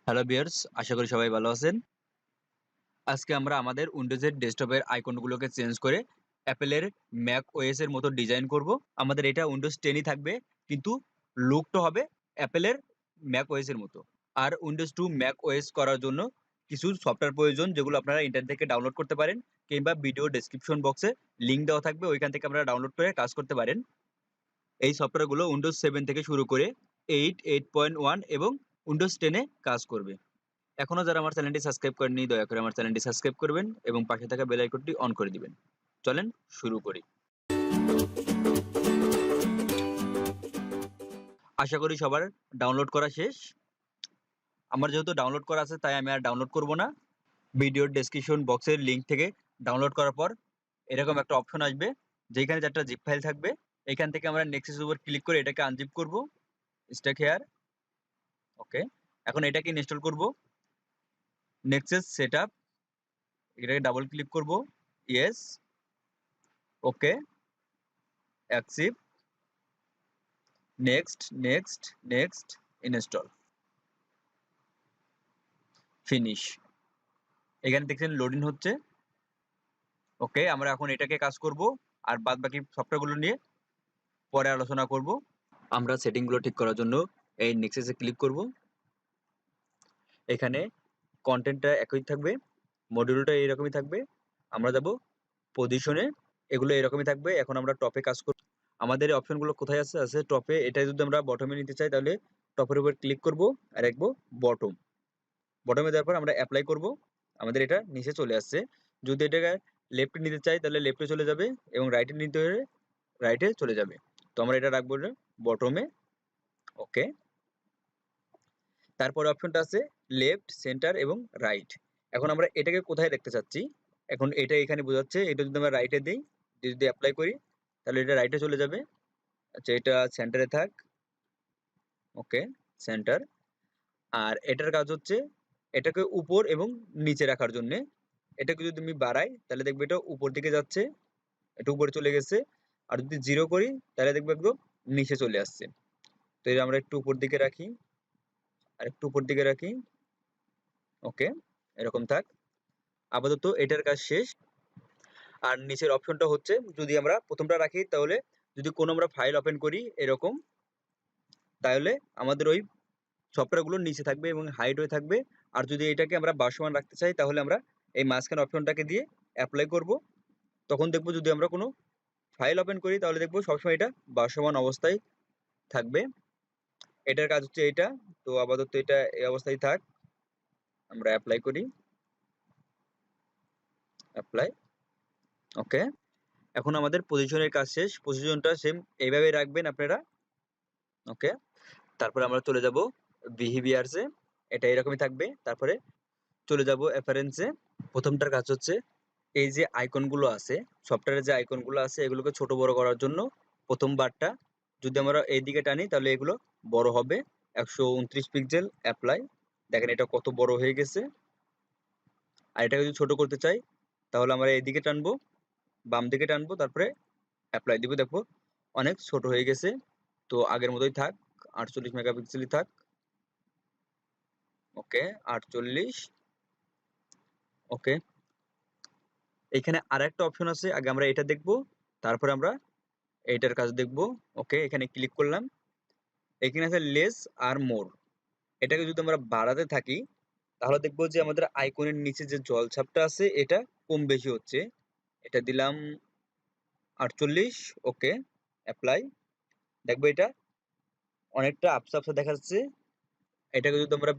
Hello viewers, আশা করি সবাই ভালো আছেন। আজকে আমরা আমাদের উইন্ডোজের ডেস্কটপের আইকনগুলোকে চেঞ্জ করে অ্যাপেলের ম্যাক ওএস এর মতো ডিজাইন করব। আমাদের এটা উইন্ডোজ 10 ই থাকবে, কিন্তু লুকটা হবে অ্যাপেলের ম্যাক ওএস এর মতো। আর উইন্ডোজ 2 ম্যাক ওএস করার জন্য কিছু সফটওয়্যার প্রয়োজন, যেগুলো আপনারা ইন্টারনেট থেকে ডাউনলোড করতে পারেন, কিংবা ভিডিও ডেসক্রিপশন বক্সে লিংক দেওয়া থাকবে, ওইখান থেকে আপনারা ডাউনলোড করে কাজ করতে পারেন। এই সফটওয়্যারগুলো উইন্ডোজ 7 থেকে শুরু করে 8, 8.1 এবং উইন্ডোজ 10 এ কাজ করবে। এখনো যারা আমার চ্যানেলটি সাবস্ক্রাইব করেননি, দয়া করে আমার চ্যানেলটি সাবস্ক্রাইব করবেন এবং পাশে থাকা বেল আইকনটি অন করে দিবেন। চলেন শুরু করি। আশা করি সবার ডাউনলোড করা শেষ। আমার যেহেতু ডাউনলোড করা আছে, তাই আমি আর ডাউনলোড করব না। ভিডিওর ডেসক্রিপশন বক্সের লিংক থেকে ডাউনলোড করার পর এরকম একটা অপশন আসবে, যেখানে 4টা জিপ ফাইল থাকবে। এখান থেকে আমরা নেক্সটের উপর ক্লিক করে এটাকে আনজিপ করব। Stack hair. ওকে, এখন এটাকে ইনস্টল করব। নেক্সট সেটআপ, এটাকে ডাবল ক্লিক করব। Yes. Okay, accept. Next, next, next, install, finish. এখানে দেখছেন লোডিং হচ্ছে। ওকে, আমরা এখন এটাকে কাজ করব, আর বাদ বাকি সফটওয়্যারগুলো নিয়ে পরে আলোচনা করব। আমরা সেটিংগুলো ঠিক করার জন্য এই নেক্সটে ক্লিক করব। এখানে কন্টেন্টটা একই থাকবে, মডিউলটা এইরকমই থাকবে। আমরা যাব পজিশনে, এগুলো এরকমই থাকবে। এখন আমরা টপে কাজ করব। আমাদের এই অপশনগুলো কোথায় আছে? আছে টপে। এটা যদি আমরা বটমে নিতে চাই, তাহলে টপের উপর ক্লিক করব আর রাখবো বটম। বটমে দেওয়ার পর আমরা অ্যাপ্লাই করব। আমাদের এটা নিচে চলে আসছে। যদি এটাকে লেফটে নিতে চাই, তাহলে লেফটে চলে যাবে, এবং রাইটে নিতে হলে রাইটে চলে যাবে। তো আমরা এটা রাখবো বটমে। ওকে, তারপরে অপশনটা আছে লেফট, সেন্টার এবং রাইট। এখন আমরা এটাকে কোথায় দেখতে চাচ্ছি? এখন এটা এখানে বোঝাচ্ছে। এটা যদি আমরা রাইটে দিই, যদি অ্যাপ্লাই করি, তাহলে এটা রাইটে চলে যাবে। আচ্ছা, এটা সেন্টারে থাক। ওকে, সেন্টার। আর এটার কাজ হচ্ছে এটাকে উপর এবং নিচে রাখার জন্য। এটাকে যদি আমি বাড়াই, তাহলে দেখবে এটা উপর দিকে যাচ্ছে, এটা উপরে চলে গেছে। আর যদি জিরো করি, তাহলে দেখবে একদম নিচে চলে আসছে। তো এটা আমরা একটু উপর দিকে রাখি, আর একটু উপর দিকে রাখি। ওকে, এরকম থাক। আপাতত এটার কাজ শেষ। আর নিচের অপশনটা হচ্ছে, যদি আমরা প্রথমটা রাখি, তাহলে যদি কোনো আমরা ফাইল ওপেন করি এরকম, তাহলে আমাদের ওই সফটওয়্যারগুলো নিচে থাকবে এবং হাইড হয়ে থাকবে। আর যদি এটাকে আমরা ভাসমান রাখতে চাই, তাহলে আমরা এই মাঝখানে অপশনটাকে দিয়ে অ্যাপ্লাই করব। তখন দেখবো যদি আমরা কোনো ফাইল ওপেন করি, তাহলে দেখবো সবসময় এটা ভাসমান অবস্থায় থাকবে। এটার কাজ হচ্ছে এটা। তো আপাতত এটা এই অবস্থায় থাক। আমরা অ্যাপ্লাই করি, অ্যাপ্লাই। ওকে, এখন আমাদের পজিশনের কাজ শেষ। পজিশনটা সেম এইভাবে রাখবেন আপনারা। ওকে, তারপরে আমরা চলে যাব বিহেভিয়ার্সে। এটা এরকমই থাকবে। তারপরে চলে যাব অ্যাপারেন্সে। প্রথমটার কাজ হচ্ছে এই যে আইকনগুলো আছে, সফটওয়্যারের যে আইকনগুলো আছে, এগুলোকে ছোট বড় করার জন্য প্রথম বারটা যদি আমরা এইদিকে টানি, তাহলে এগুলো বড় হবে। 129 পিক্সেল। অ্যাপ্লাই। দেখেন এটা কত বড় হয়ে গেছে। আর এটাকে যদি ছোট করতে চাই, তাহলে আমরা এইদিকে টানবো, বাম দিকে টানবো, তারপরে অ্যাপ্লাই দিব। দেখো অনেক ছোট হয়ে গেছে। তো আগের মতোই থাক, 48 মেগাপিক্সেলই থাক। ওকে, 48। ওকে, এখানে আরেকটা অপশন আছে, আগে আমরা এটা দেখবো, তারপরে আমরা এইটার কাজ দেখবো। ওকে, এখানে ক্লিক করলাম। এখানে আছে লেস আর মোর। এটাকে যদি আমরা বাড়াতে থাকি, তাহলে দেখবো যে আমাদের আইকনের নিচে যে জলছাপটা আছে, এটা কম বেশি হচ্ছে। এটা দিলাম 48। ওকে, অ্যাপ্লাই। দেখবো এটা অনেকটা আপসা আপসা দেখা যাচ্ছে। এটাকে যদি আমরা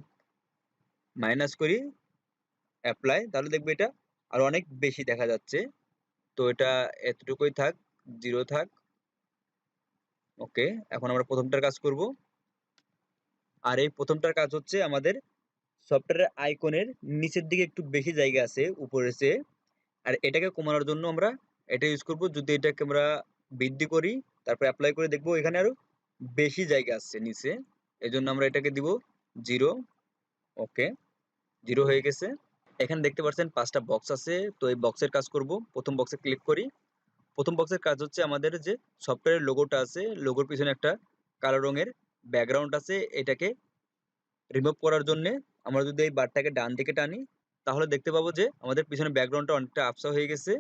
মাইনাস করি, অ্যাপ্লাই, তাহলে দেখবো এটা আর অনেক বেশি দেখা যাচ্ছে। তো এটা এতটুকুই থাক, 0 থাক। ওকে, এখন আমরা প্রথমটার কাজ করব। আর এই প্রথমটার কাজ হচ্ছে আমাদের সফটওয়্যারের আইকনের নিচের দিকে একটু বেশি জায়গা আছে উপরে চেয়ে। আর এটাকে কমানোর জন্য আমরা এটা ইউজ করব। যদি এটাকে আমরা বৃদ্ধি করি, তারপর অ্যাপ্লাই করে দেখবো এখানে আরো বেশি জায়গা আসছে নিচে। এই জন্য আমরা এটাকে দিব 0। ওকে, 0 হয়ে গেছে। এখানে দেখতে পাচ্ছেন 5টা বক্স আছে। তো এই বক্সের কাজ করব। প্রথম বক্সে ক্লিক করি। প্রথম বক্সের কাজ হচ্ছে আমাদের যে সফটওয়্যারের লোগোটা আছে, লোগোর পিছনে একটা কালো রঙের ব্যাকগ্রাউন্ড আছে, এটাকে রিমুভ করার জন্য আমরা যদি এই বারটাকে ডান দিকে টানি তাহলে দেখতে পাবো যে আমাদের পিছনে ব্যাকগ্রাউন্ডটা অনেকটা আবছা হয়ে গেছে।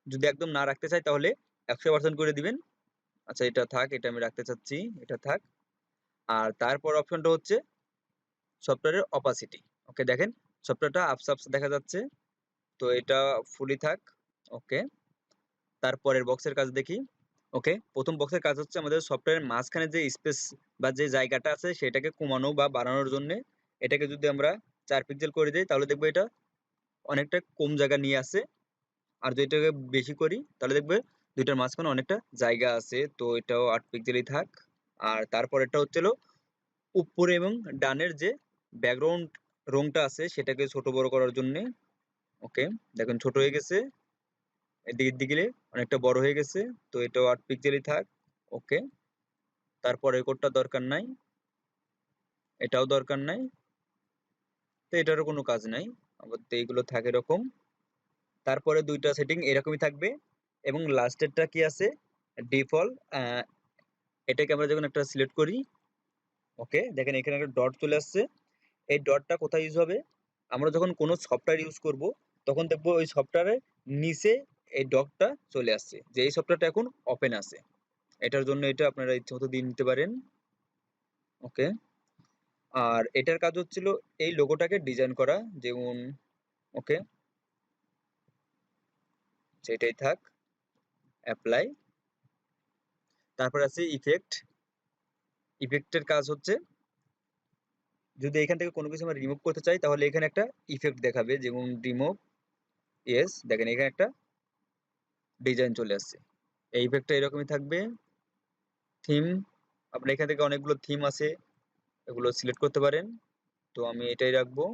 যদি একদম না রাখতে চাই তাহলে 100% করে দিবেন। আচ্ছা এটা থাক, এটা আমি রাখতে চাচ্ছি, এটা থাক। আর তারপর অপশনটা হচ্ছে সফটওয়্যারের অপাসিটি। ওকে দেখেন সফটওয়্যারটা আবছা আবছা দেখা যাচ্ছে, তো এটা ফুলি থাক। ওকে, তারপরের বক্সের কাজ দেখি। ওকে, প্রথম বক্সের কাজ হচ্ছে আমাদের সফটওয়্যারের মাঝখানে যে স্পেস বা যে জায়গাটা আছে সেটাকে কমানো বা বাড়ানোর জন্য এটাকে যদি আমরা 4 পিক্সেল করে দিই তাহলে দেখবো এটা অনেকটা কম জায়গা নিয়ে আসে। আর যদি এটাকে বেশি করি তাহলে দেখবে দুইটার মাঝখানে অনেকটা জায়গা আছে, তো এটাও 8 পিক্সেলই থাক। আর তারপরেরটা হচ্ছে হলো উপরে এবং ডানের যে ব্যাকগ্রাউন্ড রংটা আছে সেটাকে ছোট বড় করার জন্য। ওকে, দেখেন ছোট হয়ে গেছে, এদিকের দিকে অনেকটা বড় হয়ে গেছে, তো এটাও 8 পিক্সেলই থাক। ওকে, তারপরে কোডটা দরকার নাই, এটাও দরকার নাই, তো এটারও কোনো কাজ নাই, আপাতত এইগুলো থাকে এরকম। তারপরে দুইটা সেটিং এরকমই থাকবে এবং লাস্টেরটা কি আছে ডিফল্ট, এটাকে আমরা যখন একটা সিলেক্ট করি, ওকে দেখেন এখানে একটা ডট চলে আসছে। এই ডটটা কোথায় ইউজ হবে, আমরা যখন কোনো সফটওয়্যার ইউজ করব তখন দেখবো ওই সফটওয়্যারের নিচে এই ডটটা চলে আসছে যে এই সফটওয়্যারটা এখন ওপেন আছে। এটার জন্য এটা আপনারা ইচ্ছে মতো দিয়ে নিতে পারেন। ওকে, আর এটার কাজ হচ্ছিল এই লোগোটাকে ডিজাইন করা, যেমন ওকে সেটাই থাক, অ্যাপ্লাই। তারপর আছে ইফেক্ট। ইফেক্টের কাজ হচ্ছে যদি এখান থেকে কোনো কিছু আমরা রিমুভ করতে চাই তাহলে এখানে একটা ইফেক্ট দেখাবে, যেমন রিমুভ। ইয়েস, দেখেন এখানে একটা ডিজাইন চলে আসছে। এই ইফেক্টটা এরকমই থাকবে। থিম, আপনার এখান থেকে অনেকগুলো থিম আছে, এগুলো সিলেক্ট করতে পারেন, তো আমি এটাই রাখবো।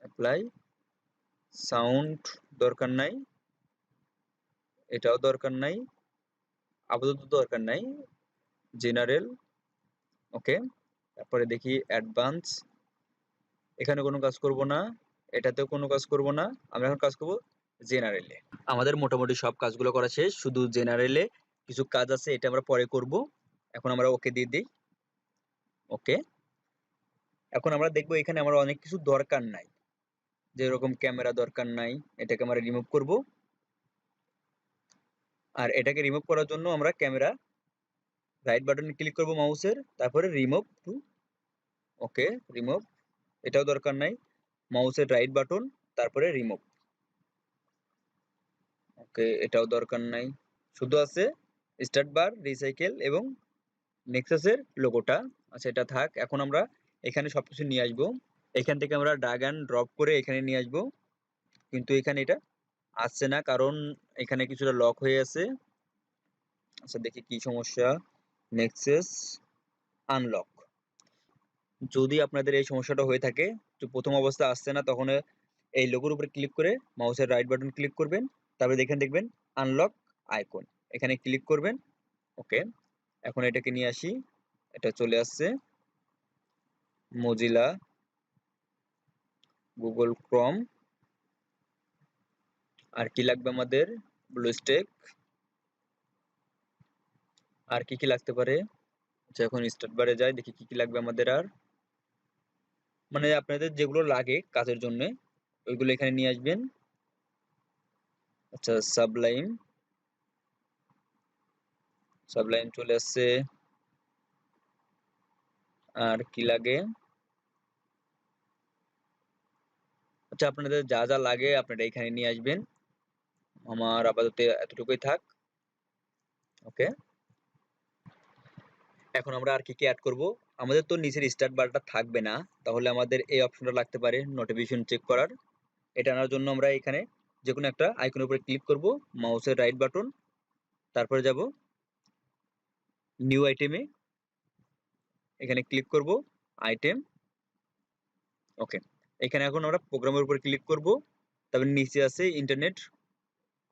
অ্যাপ্লাই। সাউন্ড দরকার নাই, এটাও দরকার নাই, আপাতত দরকার নাই। জেনারেল। ওকে, তারপরে দেখি অ্যাডভান্স, এখানে কোনো কাজ করব না, এটাতেও কোনো কাজ করব না, আমরা এখন কাজ করব জেনারেলে। আমাদের মোটামুটি সব কাজগুলো করা শেষ, শুধু জেনারেলে কিছু কাজ আছে, এটা আমরা পরে করব। এখন আমরা ওকে দিয়ে দিই। ওকে, এখন আমরা দেখবো এখানে আমার অনেক কিছু দরকার নাই, যেরকম ক্যামেরা দরকার নাই, এটাকে আমরা রিমুভ করব। আর এটাকে রিমুভ করার জন্য আমরা ক্যামেরা রাইট বাটনে ক্লিক করব মাউসের, তারপরে রিমুভ টু। ওকে, রিমুভ, এটাও দরকার নাই, মাউসের রাইট বাটন তারপরে রিমুভ। ওকে, এটাও দরকার নাই, শুধু আছে স্টার্ট বার, রিসাইকেল এবং নেক্সাসের লোগোটা। আচ্ছা এটা থাক। এখন আমরা এখানে সবকিছু নিয়ে আসবো, এখান থেকে আমরা ড্রাগ অ্যান্ড ড্রপ করে এখানে নিয়ে আসবো, কিন্তু এখানে এটা আসছে না কারণ এখানে কিছুটা লক হয়ে আছে। আচ্ছা দেখি কি সমস্যা, নেক্সাস আনলক। যদি আপনাদের এই সমস্যাটা হয়ে থাকে, তো প্রথম অবস্থা আসছে না, তখন এই লোগোর উপরে ক্লিক করে মাউসের রাইট বাটন ক্লিক করবেন, তারপরে এখানে দেখবেন আনলক আইকন, এখানে ক্লিক করবেন। ওকে, এখন এটাকে নিয়ে আসি, এটা চলে আসছে মজিলা, গুগল ক্রোম। আর কি লাগবে আমাদের, ব্লুস্টেক। আর কি কি লাগতে পারে, আচ্ছা এখন স্টার্ট বারে যাই, দেখি কি কি লাগবে আমাদের। আর মানে আপনাদের যেগুলো লাগে কাজের জন্য ওইগুলো এখানে নিয়ে আসবেন। আচ্ছা সাবলাইম, সাবলাইম চলে আসছে। আর কি লাগে, আচ্ছা আপনাদের যা যা লাগে আপনারা এখানে নিয়ে আসবেন, আমার আপাতত এতটুকুই থাক। ওকে, এখন আমরা আর কি কি অ্যাড করব, আমাদের তো নিচের স্টার্ট বারটা থাকবে না, তাহলে আমাদের এই অপশনটা লাগতে পারে নোটিফিকেশন চেক করার। এটা আনার জন্য আমরা এখানে যে কোনো একটা আইকনের উপরে ক্লিক করব, মাউসের রাইট বাটন, তারপরে যাব নিউ আইটেমে, এখানে ক্লিক করব আইটেম। ওকে, এখানে এখন আমরা প্রোগ্রামের উপর ক্লিক করব, তারপরে নিচে আছে ইন্টারনেট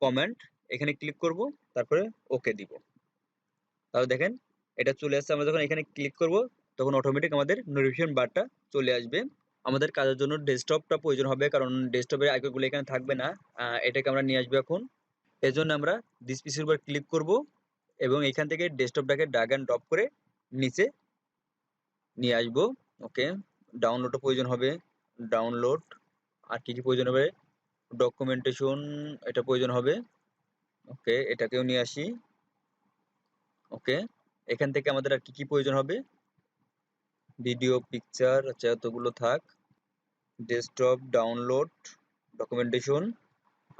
কমান্ড, এখানে ক্লিক করব, তারপরে ওকে দিব। তাহলে দেখেন এটা চলে আসছে, আমরা যখন এখানে ক্লিক করব তখন অটোমেটিক আমাদের নোটিফিকেশন বারটা চলে আসবে। আমাদের কাজের জন্য ডেস্কটপটা প্রয়োজন হবে, কারণ ডেস্কটপের আইকনগুলো এখানে থাকবে না, এটাকে আমরা নিয়ে আসবো এখন। এর জন্য আমরা দিস পিসির উপর ক্লিক করব এবং এখান থেকে ডেস্কটপটাকে ড্র্যাগ অ্যান্ড ড্রপ করে নিচে নিয়ে আসবো। ওকে, ডাউনলোডও প্রয়োজন হবে, ডাউনলোড। আর কি প্রয়োজন হবে, ডকুমেন্টেশন, এটা প্রয়োজন হবে। ওকে, এটাকেও নিয়ে আসি। ওকে, এখান থেকে আমাদের আর কি প্রয়োজন হবে, ভিডিও, পিকচার, আচ্ছা এতগুলো থাক। Desktop, download, documentation.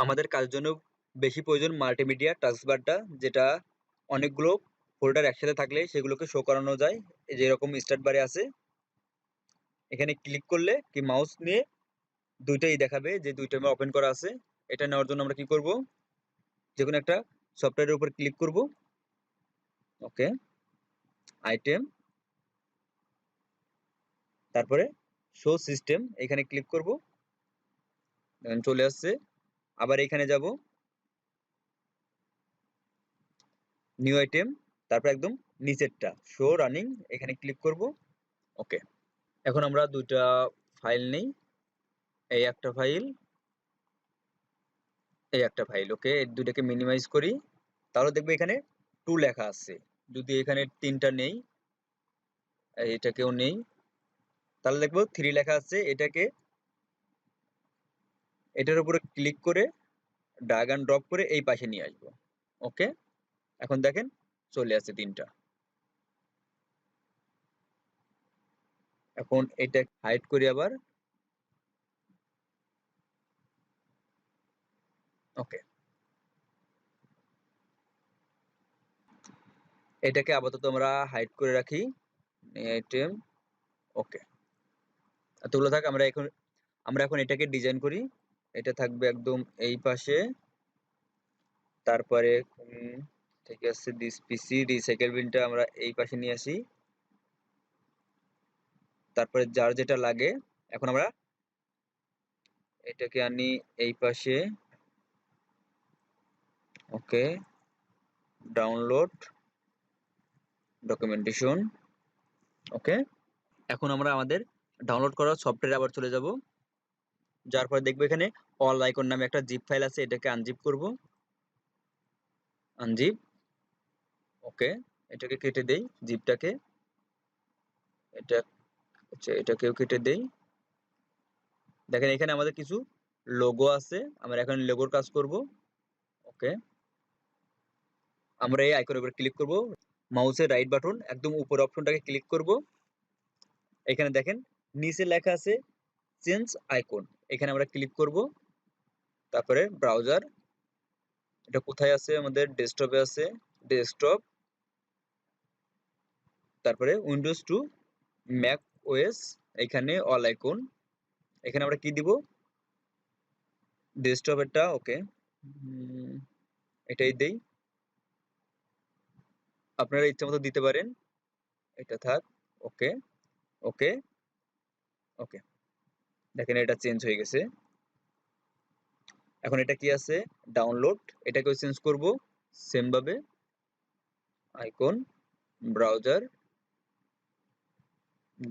আমাদের কাজের জন্য বেশি প্রয়োজন মাল্টিমিডিয়া টাস্কবারটা, যেটা অনেকগুলো ফোল্ডার একসাথে থাকলে সেগুলোকে শো করানো যায়, এই যে এরকম স্টার্ট বারে আছে। এখানে ক্লিক করলে কি মাউস নিয়ে দুইটাই দেখাবে যে দুইটা ওপেন করা আছে। এটা নেওয়ার জন্য আমরা কি করব, যে কোনো একটা সফটওয়্যারের উপর ক্লিক করব। ওকে, আইটেম, তারপরে শো সিস্টেম, এখানে ক্লিক করব, চলে আসছে। আবার এখানে যাব, নিউ আইটেম, তারপর একদম নিচেরটা শো রানিং, এখানে ক্লিক করব। ওকে, এখন আমরা দুইটা ফাইল নেই, এই একটা ফাইল, এই একটা ফাইল। ওকে, এই দুইটাকে মিনিমাইজ করি, তাহলে দেখবে এখানে 2 লেখা আছে। যদি এখানে 3টা নেই, এটাকেও নেই, তাহলে দেখবো 3 লেখা আছে। এটাকে এটার উপরে ক্লিক করে ড্রাগ এন্ড ড্রপ করে এই পাশে নিয়ে আসবো। ওকে, এখন দেখেন চলে আসছে 3টা। এখন এটা হাইড করি আবার। ওকে, এটাকে আপাতত আমরা হাইড করে রাখি, আইটেম। ওকে, এতগুলো থাক। আমরা এখন এটাকে ডিজাইন করি। এটা থাকবে একদম এই পাশে, তারপরে ঠিক আছে, দিস পিসি রিসাইকেল বিনটা আমরা এই পাশে নিয়ে আসি, তারপরে যার যেটা লাগে এখন আমরা এটাকে আনি এই পাশে। ওকে, ডাউনলোড, ডকুমেন্টেশন। ওকে, এখন আমরা আমাদের ডাউনলোড করা সফটওয়্যারে আবার চলে যাব। যার পরে দেখবো এখানে অল আইকন নামে একটা জিপ ফাইল আছে, এটাকে আনজিপ করব, আনজিপ। ওকে, এটাকে কেটে দেই, জিপটাকে, এটা আচ্ছা এটাকেও কেটে দেই। দেখেন এখানে আমাদের কিছু লোগো আছে, আমরা এখন লোগোর কাজ করব। ওকে, আমরা এই আইকনের উপর ক্লিক করব, মাউসের রাইট বাটন একদম উপর অপশনটাকে ক্লিক করব। এখানে দেখেন নিচে লেখা আছে চেঞ্জ আইকন, এখানে আমরা ক্লিক করব। তারপরে ব্রাউজার, এটা কোথায় আছে, আমাদের ডেস্কটপে আছে, ডেস্কটপ, তারপরে উইন্ডোজ টু ম্যাক ওএস, এখানে অল আইকন, এখানে আমরা কি দিব, ডেস্কটপ এটা। ওকে, এটাই দেই, আপনারা ইচ্ছা মতো দিতে পারেন, এটা থাক। ওকে, ওকে, ওকে, দেখেন এটা চেঞ্জ হয়ে গেছে। এখন এটা কি আছে, ডাউনলোড, এটাকেও চেঞ্জ করব সেম ভাবে, আইকন, ব্রাউজার,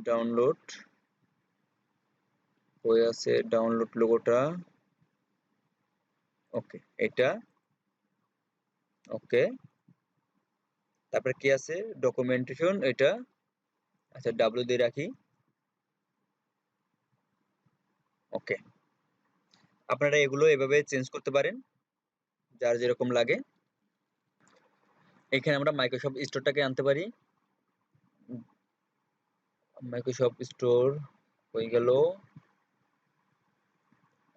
ডাউনলোড, হয়ে আছে ডাউনলোড লোগোটা। ওকে, এটা। ওকে, তারপরে কি আছে, ডকুমেন্টেশন, এটা আচ্ছা ডাব্লিউ দিয়ে রাখি। ওকে, আপনারা এগুলো এভাবে চেঞ্জ করতে পারেন যার যেরকম লাগে। এখানে আমরা মাইক্রোসফট স্টোরটাকে আনতে পারি, মাইক্রোসফট স্টোর হয়ে গেল।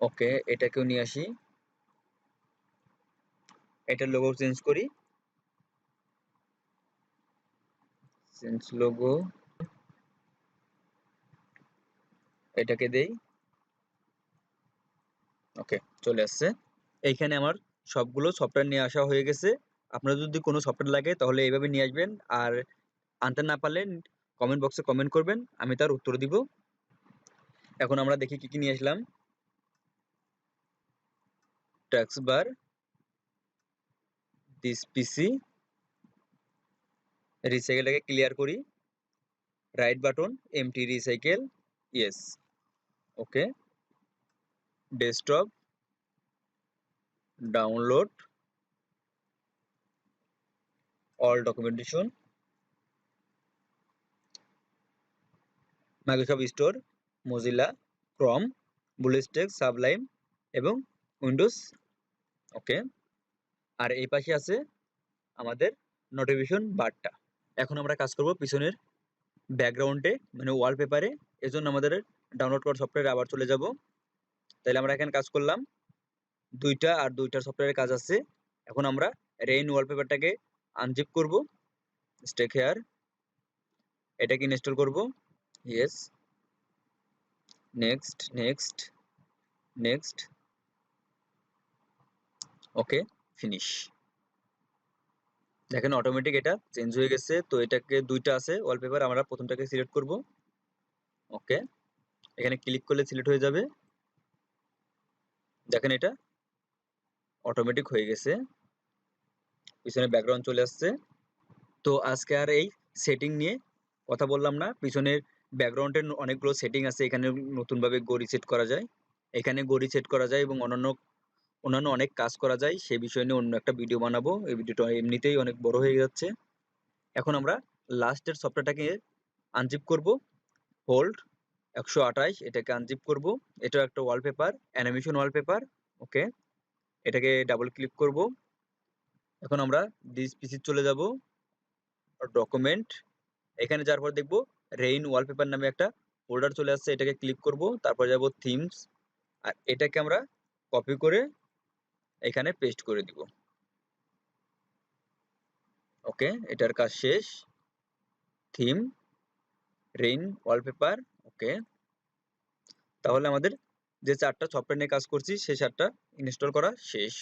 ওকে, এটাকেও নিয়ে আসি, এটার লোগো চেঞ্জ করি, চেঞ্জ লোগো, এটাকে দেই। ওকে, চলে আসছে। এইখানে আমার সবগুলো সফটওয়্যার নিয়ে আসা হয়ে গেছে। আপনার যদি কোনো সফটওয়্যার লাগে তাহলে এইভাবে নিয়ে আসবেন, আর আনতে না পারলে কমেন্ট বক্সে কমেন্ট করবেন, আমি তার উত্তর দিব। এখন আমরা দেখি কি কি নিয়ে আসলাম, ট্যাক্স বার, দিস পিসি, রিসাইকেলটাকে ক্লিয়ার করি, right button empty recycle, yes. Okay, desktop, download, all documentation, Microsoft Store, Mozilla, Chrome, BlueStack, Sublime এবং উইন্ডোজ। ওকে, আর এই পাশে আছে আমাদের নোটিফিকেশন বারটা। এখন আমরা কাজ করব পিছনের ব্যাকগ্রাউন্ডে মানে ওয়ালপেপারে। এজন্য আমাদের ডাউনলোড করা সফটওয়্যারে আবার চলে যাব। তাহলে আমরা এখানে কাজ করলাম দুইটা, আর দুইটার সফটওয়্যারের কাজ আছে। এখন আমরা রেইন ওয়ালপেপারটাকে আনজিপ করব, স্টেক হেয়ার, এটাকে ইনস্টল করব। ইয়েস, নেক্সট নেক্সট নেক্সট, ওকে, ফিনিশ। দেখেন অটোমেটিক এটা চেঞ্জ হয়ে গেছে। তো এটাকে দুইটা আছে ওয়ালপেপার, আমরা প্রথমটাকে সিলেক্ট করব। ওকে, এখানে ক্লিক করলে সিলেক্ট হয়ে যাবে। দেখেন এটা অটোমেটিক হয়ে গেছে, পিছনে ব্যাকগ্রাউন্ড চলে আসছে। তো আজকে আর এই সেটিং নিয়ে কথা বললাম না। পিছনের ব্যাকগ্রাউন্ডের অনেকগুলো সেটিং আছে, এখানে নতুনভাবে গড়ি সেট করা যায়, এখানে গড়ি সেট করা যায় এবং অন্যান্য অনেক কাজ করা যায়। সেই বিষয় নিয়ে অন্য একটা ভিডিও বানাবো। এই ভিডিওটা এমনিতেই অনেক বড় হয়ে যাচ্ছে। এখন আমরা লাস্টের সফটওয়্যারটাকে আনজিপ করব, হোল্ড 128, এটাকে আনজিপ করব। এটাও একটা ওয়ালপেপার, অ্যানিমেশন ওয়ালপেপার। ওকে, এটাকে ডাবল ক্লিক করব। এখন আমরা দিস পিসি চলে যাব, ডকুমেন্ট, এখানে যাওয়ার পর দেখব রেইন ওয়ালপেপার নামে একটা ফোল্ডার চলে আসছে, এটাকে ক্লিক করব। তারপর যাব থিমস, আর এটাকে আমরা কপি করে এখানে পেস্ট করে দিব। ওকে, এটার কাজ শেষ। Theme, rain wallpaper. ওকে, তাহলে আমাদের যে চারটা সফটওয়্যার নিয়ে কাজ করছি সেই চারটা ইনস্টল করা শেষ।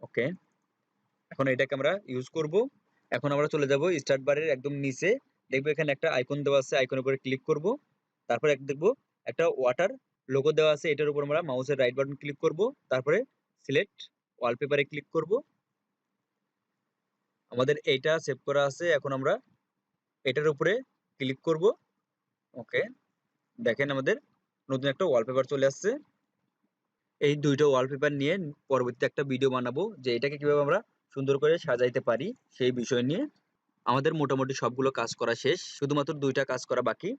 ওকে, এখন এটাকে আমরা ইউজ করব। এখন আমরা চলে যাব স্টার্ট বারের একদম নিচে, দেখবো এখানে একটা আইকন দেওয়া আছে, আইকনের উপরে ক্লিক করব। তারপরে দেখবো একটা ওয়াটার লোগো দেওয়া আছে, এটার উপর আমরা মাউসের রাইট বাটন ক্লিক করব। তারপরে সিলেক্ট ওয়ালপেপারে ক্লিক করব। আমাদের এইটা সেভ করা আছে, এখন আমরা এটার উপরে ক্লিক করব। ওকে, দেখেন আমাদের নতুন একটা ওয়ালপেপার চলে আসছে। এই দুইটা ওয়ালপেপার নিয়ে পরবর্তী একটা ভিডিও বানাবো, যে এটাকে কিভাবে আমরা সুন্দর করে সাজাইতে পারি সেই বিষয় নিয়ে। আমাদের মোটামুটি সবগুলো কাজ করা শেষ, শুধুমাত্র দুইটা কাজ করা বাকি।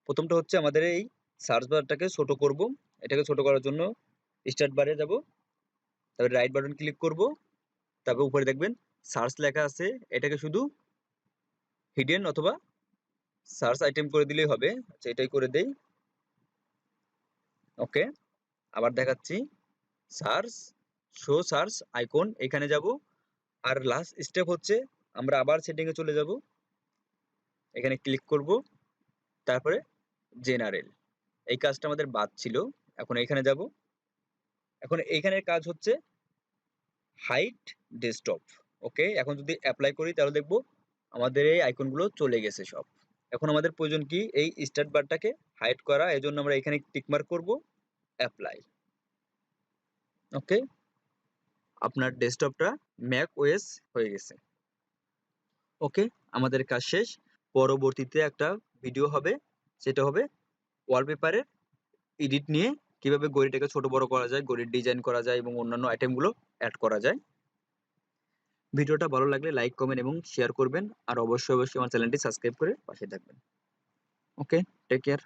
প্রথমটা হচ্ছে আমাদের এই সার্চ বারটাকে ছোট করব। এটাকে ছোট করার জন্য স্টার্ট বারে যাব, তারপরে রাইট বাটন ক্লিক করব। তারপর উপরে দেখবেন সার্চ লেখা আছে, এটাকে শুধু হিডেন অথবা সার্চ আইটেম করে দিলেই হবে। আচ্ছা, এটাই করে দেই। ওকে, আবার দেখাচ্ছি, সার্চ, শো সার্চ আইকন, এখানে যাব। আর লাস্ট স্টেপ হচ্ছে আমরা আবার সেটিং এ চলে যাব, এখানে ক্লিক করব। তারপরে জেনারেল, এই কাজটা আমাদের বাদ ছিল, এখন এখানে যাব। এখন এইখানের কাজ হচ্ছে হাইট ডেস্কটপ। ওকে, এখন যদি অ্যাপ্লাই করি তাহলে দেখবো আমাদের এই আইকনগুলো চলে গেছে সব। এখন আমাদের প্রয়োজন কি, এই স্টার্ট বারটাকে হাইড করা, এজন্য আমরা এখানে টিক মার্ক করব, অ্যাপ্লাই। ওকে, আপনার ডেস্কটপটা ম্যাক ওএস হয়ে গেছে। ওকে, আমাদের কাজ শেষ। পরবর্তীতে একটা ভিডিও হবে, সেটা হবে ওয়ালপেপারের এডিট নিয়ে, কিভাবে গড়িটাকে ছোট বড় করা যায়, গড়ির ডিজাইন করা যায় এবং অন্যান্য আইটেমগুলো অ্যাড করা যায়। ভিডিওটা ভালো লাগলে লাইক, কমেন্ট এবং শেয়ার করবেন, আর অবশ্যই অবশ্যই আমার চ্যানেলটি সাবস্ক্রাইব করে পাশে থাকবেন। ওকে, টেক কেয়ার।